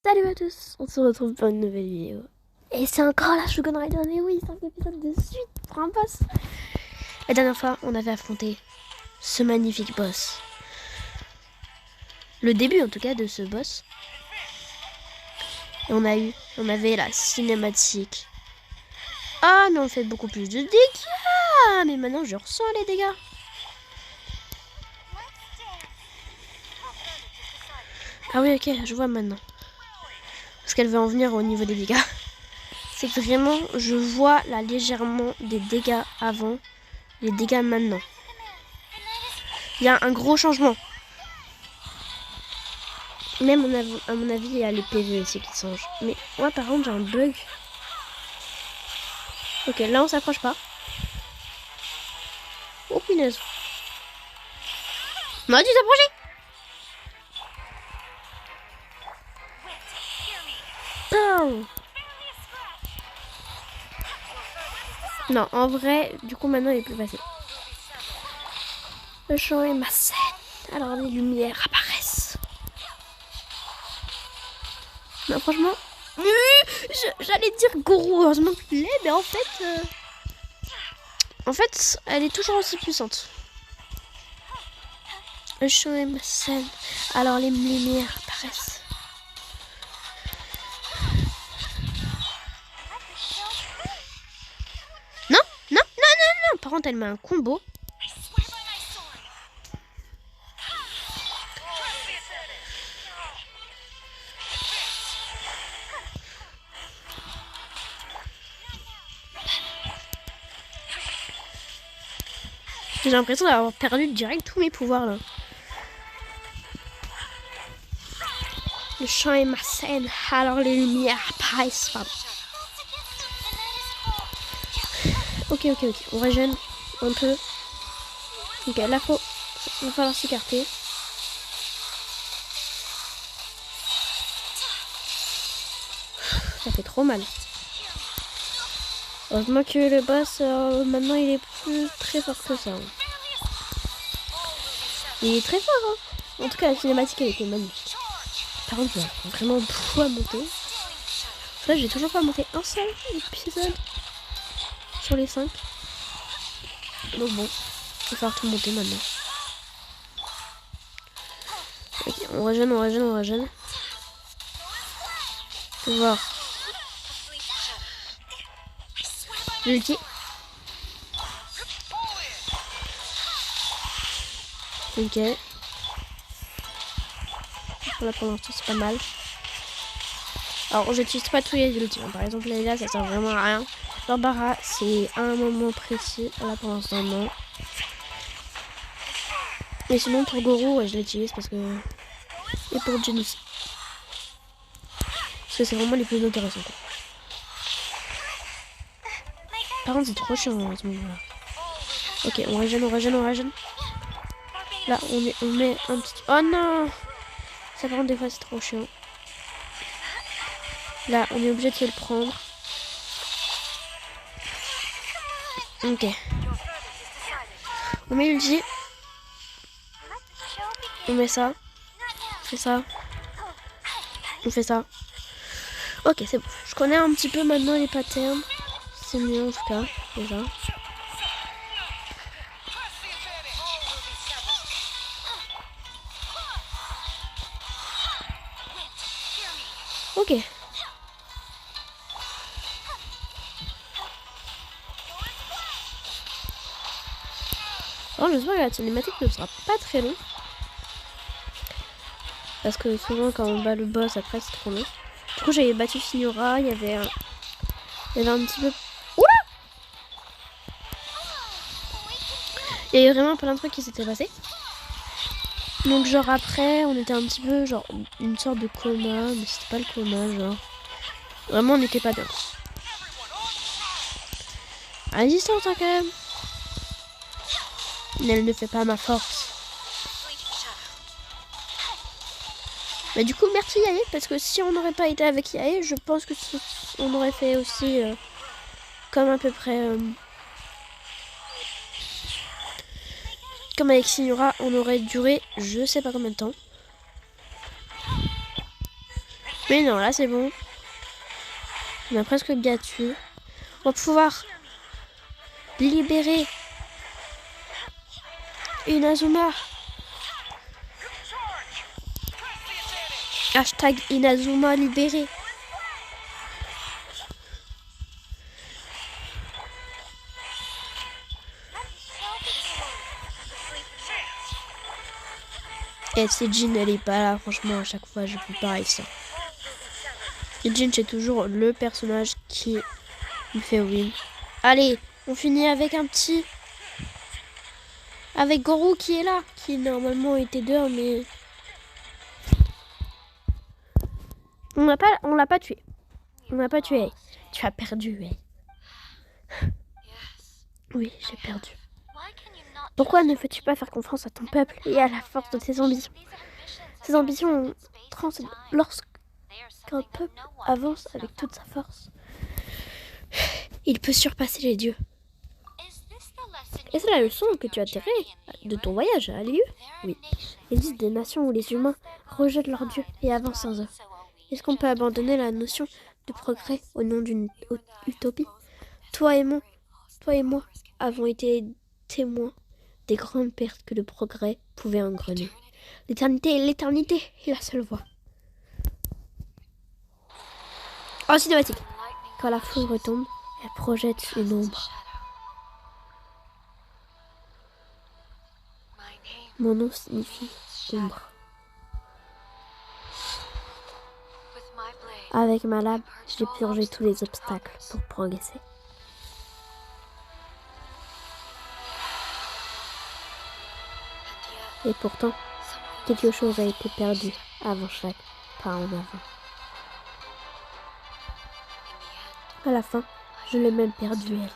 Salut à tous, on se retrouve pour une nouvelle vidéo. Et c'est encore la Shogun Rider, mais oui, 5 épisodes de suite pour un boss. La dernière fois, on avait affronté ce magnifique boss. Le début en tout cas de ce boss. Et on avait la cinématique. Ah, mais on fait beaucoup plus de dégâts. Mais maintenant, je ressens les dégâts. Ah oui, ok, je vois maintenant. Parce qu'elle veut en venir au niveau des dégâts. C'est que vraiment, je vois là légèrement des dégâts avant, les dégâts maintenant. Il y a un gros changement. Même à mon avis, il y a les PV aussi qui changent. Mais moi, par contre, j'ai un bug. Ok, là, on s'approche pas. Oh, punaise. On aurait dû s'approcher. Oh. Non, en vrai, du coup, maintenant, il est plus facile. Le champ est ma scène. Alors, les lumières apparaissent. Non, franchement... J'allais dire Goro, heureusement qu'il l'est, mais en fait, elle est toujours aussi puissante. Le champ est ma scène. Alors, les lumières apparaissent. Non, non, non, non, non. Par contre, elle met un combo. J'ai l'impression d'avoir perdu direct tous mes pouvoirs là. Le champ est ma scène, alors les lumières apparaissent. Pardon. Ok, on régène un peu. Ok, là il va falloir s'écarter. Ça fait trop mal. Heureusement que le boss, maintenant il est plus très fort que ça. Il est très fort, hein. En tout cas, la cinématique elle était magnifique. Par contre, il a vraiment beaucoup à monter. Là, j'ai toujours pas monté un seul épisode sur les 5. Donc bon, il va falloir tout monter maintenant. Ok, on régène. Faut voir. L'ulti. Ok. Là pour l'instant c'est pas mal. Alors j'utilise pas tous les ultis. Par exemple là ça sert vraiment à rien. Barbara c'est à un moment précis. Là pour l'instant non. Et sinon pour Goro ouais, je l'utilise parce que... Et pour Jen aussi. Parce que c'est vraiment les plus intéressants quoi. Par contre c'est trop chiant à ce moment là. Ok on régène. Là on met un petit... Oh non. Ça par contre des fois c'est trop chiant. Là on est obligé de se le prendre. Ok. On met l'ulti. On met ça. On fait ça. On fait ça. Ok, c'est bon. Je connais un petit peu maintenant les patterns. C'est mieux en tout cas, déjà. Ok. Alors j'espère que la cinématique ne sera pas très long. Parce que souvent quand on bat le boss après c'est trop long. Du coup j'avais battu Signora, il y avait un petit peu... Oula! Il y avait vraiment plein de trucs qui s'étaient passés. Donc genre après on était un petit peu genre une sorte de coma, mais c'était pas le coma genre. Vraiment on n'était pas bien. À distance hein, quand même. Mais elle ne fait pas ma force. Mais du coup merci Yae parce que si on n'aurait pas été avec Yae, je pense que on aurait fait aussi comme à peu près comme avec Signora, on aurait duré je sais pas combien de temps. Mais non, là c'est bon. On a presque battu. On va pouvoir libérer Inazuma. Hashtag Inazuma libéré. Et si Jin elle est pas là, franchement à chaque fois je peux pas réussir. Et Jin c'est toujours le personnage qui me fait win. Allez, on finit avec un petit... Avec Goro qui est là. Qui normalement était dehors mais... On l'a pas tué. On l'a pas tué. Tu as perdu. Oui, j'ai perdu. Pourquoi ne veux-tu pas faire confiance à ton peuple et à la force de tes ambitions? Ces ambitions transcendent lorsqu'un peuple avance avec toute sa force. Il peut surpasser les dieux. Et c'est la leçon que tu as tirée de ton voyage à Liu? Oui. Il existe des nations où les humains rejettent leurs dieux et avancent sans eux. Est-ce qu'on peut abandonner la notion de progrès au nom d'une utopie? Toi et moi avons été témoins des grandes pertes que le progrès pouvait engrener. L'éternité est la seule voie. Oh, cinématique. Quand la foudre tombe, elle projette une ombre. Mon nom signifie ombre. Avec ma lame, j'ai purgé tous les obstacles pour progresser. Et pourtant, quelque chose a été perdu avant chaque pas en avant. À la fin, je l'ai même perdu elle.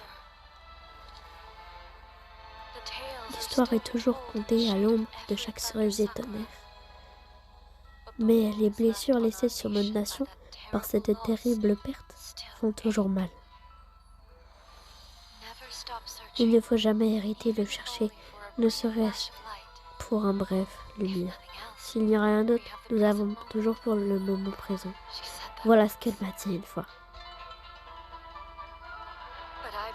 L'histoire est toujours contée à l'ombre de chaque cerisier tonnerre. Mais les blessures laissées sur notre nation par cette terrible perte font toujours mal. Il ne faut jamais hériter de chercher, ne serait-ce pour un bref lumière. S'il n'y a rien d'autre, nous avons toujours pour le moment présent. Voilà ce qu'elle m'a dit une fois.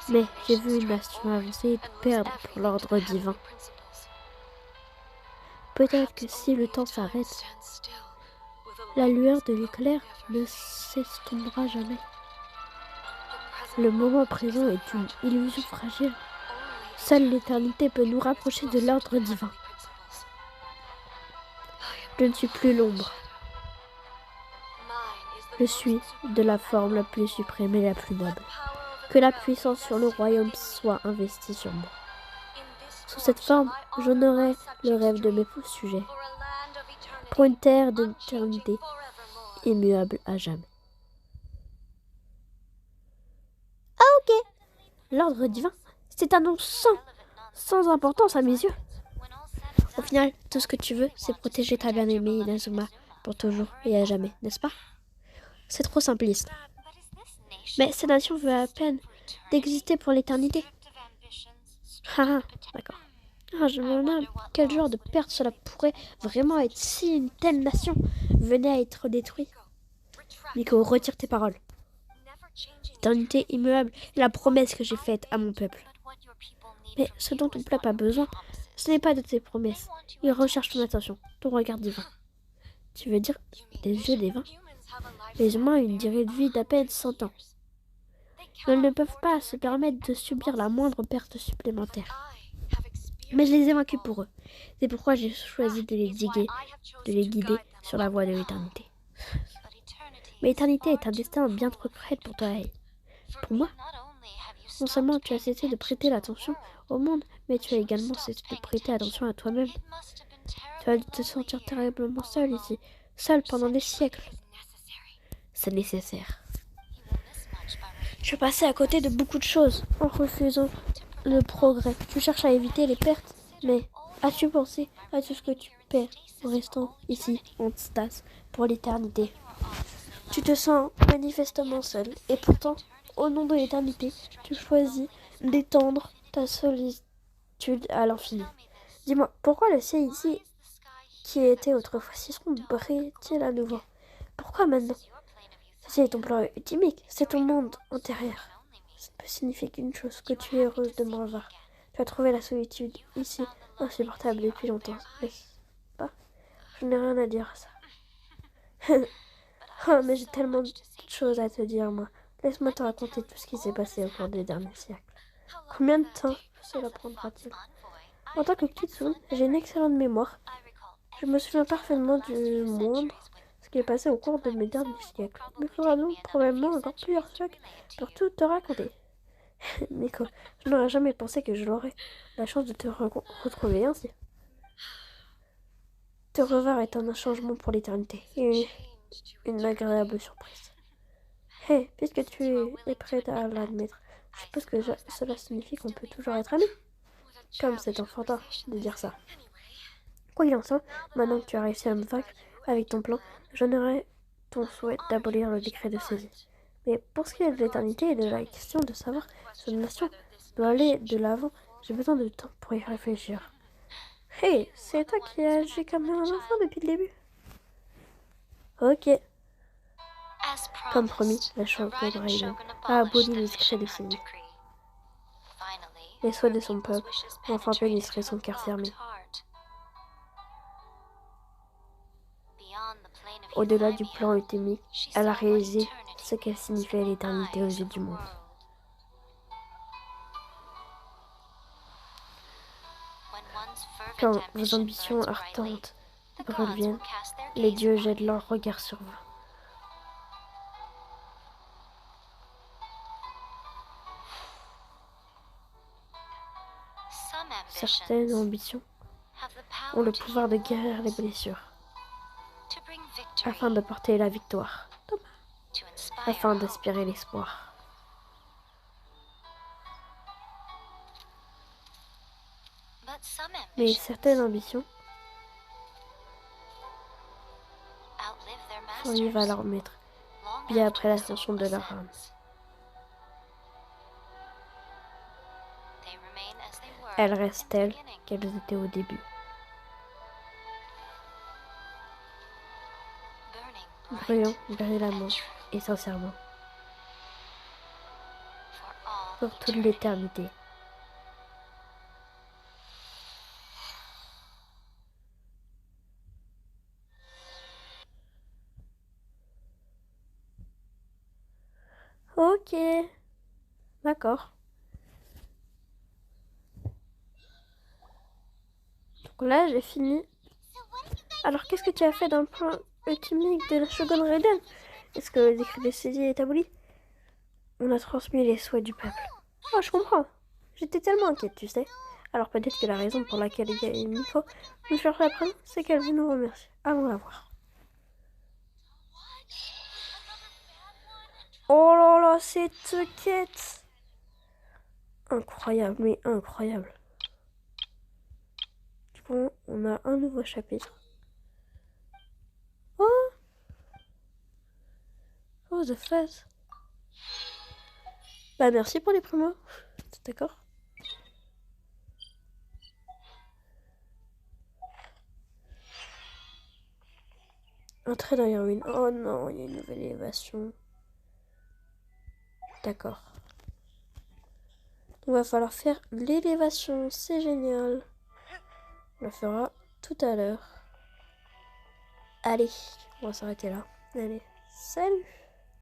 Mais j'ai vu une nation avancer et tout perdre pour l'ordre divin. Peut-être que si le temps s'arrête, la lueur de l'éclair ne s'estompera jamais. Le moment présent est une illusion fragile. Seule l'éternité peut nous rapprocher de l'ordre divin. Je ne suis plus l'ombre. Je suis de la forme la plus suprême et la plus noble. Que la puissance sur le royaume soit investie sur moi. Sous cette forme, j'honorerai le rêve de mes fous sujets. Pour une terre d'éternité, immuable à jamais. Ah ok. L'ordre divin, c'est un nom sans importance à mes yeux. Au final, tout ce que tu veux, c'est protéger ta bien-aimée Inazuma pour toujours et à jamais, n'est-ce pas? C'est trop simpliste. Mais cette nation veut à peine d'exister pour l'éternité. Ah, d'accord. Ah, je me demande quel genre de perte cela pourrait vraiment être si une telle nation venait à être détruite. Miko, retire tes paroles. L'éternité immuable est la promesse que j'ai faite à mon peuple. Mais ce dont ton peuple a besoin, ce n'est pas de tes promesses. Il recherche ton attention, ton regard divin. Tu veux dire des yeux divins? Les humains ont une durée de vie d'à peine 100 ans. Ils ne peuvent pas se permettre de subir la moindre perte supplémentaire. Mais je les ai vaincus pour eux. C'est pourquoi j'ai choisi de les guider sur la voie de l'éternité. Mais l'éternité est un destin bien trop cruel pour toi et pour moi. Non seulement tu as cessé de prêter l'attention au monde, mais tu as également cessé de prêter attention à toi-même. Tu as dû te sentir terriblement seul ici, seul pendant des siècles. C'est nécessaire. Je passais à côté de beaucoup de choses en refusant le progrès. Tu cherches à éviter les pertes, mais as-tu pensé à tout ce que tu perds en restant ici en stase pour l'éternité? Tu te sens manifestement seul, et pourtant, au nom de l'éternité, tu choisis d'étendre ta solitude à l'infini. Dis-moi, pourquoi le ciel ici, qui était autrefois si sombre, brille-t-il à nouveau? Pourquoi maintenant? C'est ton plan ultimique, c'est ton monde intérieur. Ça ne peut signifier qu'une chose, que tu es heureuse de me revoir. Tu as trouvé la solitude ici insupportable depuis longtemps, n'est-ce pas? Je n'ai rien à dire à ça. Oh, mais j'ai tellement de choses à te dire, moi. Laisse-moi te raconter tout ce qui s'est passé au cours des derniers siècles. Combien de temps cela prendra-t-il? En tant que Kitsune, j'ai une excellente mémoire. Je me souviens parfaitement du moindre, ce qui est passé au cours de mes derniers siècles. Il me faudra donc probablement encore plusieurs siècles pour tout te raconter. Miko, je n'aurais jamais pensé que je l'aurais la chance de te retrouver ainsi. Te revoir est un changement pour l'éternité et une agréable surprise. Hé, puisque tu es prête à l'admettre, je suppose que cela signifie qu'on peut toujours être amis. Comme c'est enfantin de dire ça. Quoi qu'il en soit, maintenant que tu as réussi à me vaincre avec ton plan, j'honorerai ton souhait d'abolir le décret de saisie. Mais pour ce qui est de l'éternité et de la question de savoir si une nation doit aller de l'avant, j'ai besoin de temps pour y réfléchir. Hey, c'est toi qui as agi comme un enfant depuis le début. Ok. Comme promis, la championne Raiden a aboli le décret de saisie. Les souhaits de son peuple ont enfin pénétré son cœur fermé. Au-delà du plan ultimique, elle a réalisé ce qu'elle signifiait l'éternité aux yeux du monde. Quand vos ambitions ardentes reviennent, les dieux jettent leur regard sur vous. Certaines ambitions ont le pouvoir de guérir les blessures, afin de porter la victoire, afin d'inspirer l'espoir. Mais certaines ambitions survivent à leur maître, bien après l'ascension de leur âme. Elles restent telles qu'elles étaient au début. Bruyant brillamment et sincèrement. Pour toute l'éternité. Ok. D'accord. Donc là, j'ai fini. Alors, qu'est-ce que tu as fait dans le plan ultimique de la Shogun Raiden? Est-ce que le décret de saisie est aboli? On a transmis les souhaits du peuple. Oh, je comprends. J'étais tellement inquiète, tu sais. Alors peut-être que la raison pour laquelle Miko nous cherche après, c'est qu'elle veut nous remercier. Allons la voir. Oh là là, cette quête! Incroyable, mais incroyable. Bon, on a un nouveau chapitre. Oh! Oh, the face. Bah merci pour les promos. D'accord? Entrer dans les ruines. Oh non, il y a une nouvelle élévation. D'accord. On va falloir faire l'élévation. C'est génial. On le fera tout à l'heure. Allez, on va s'arrêter là. Allez, salut!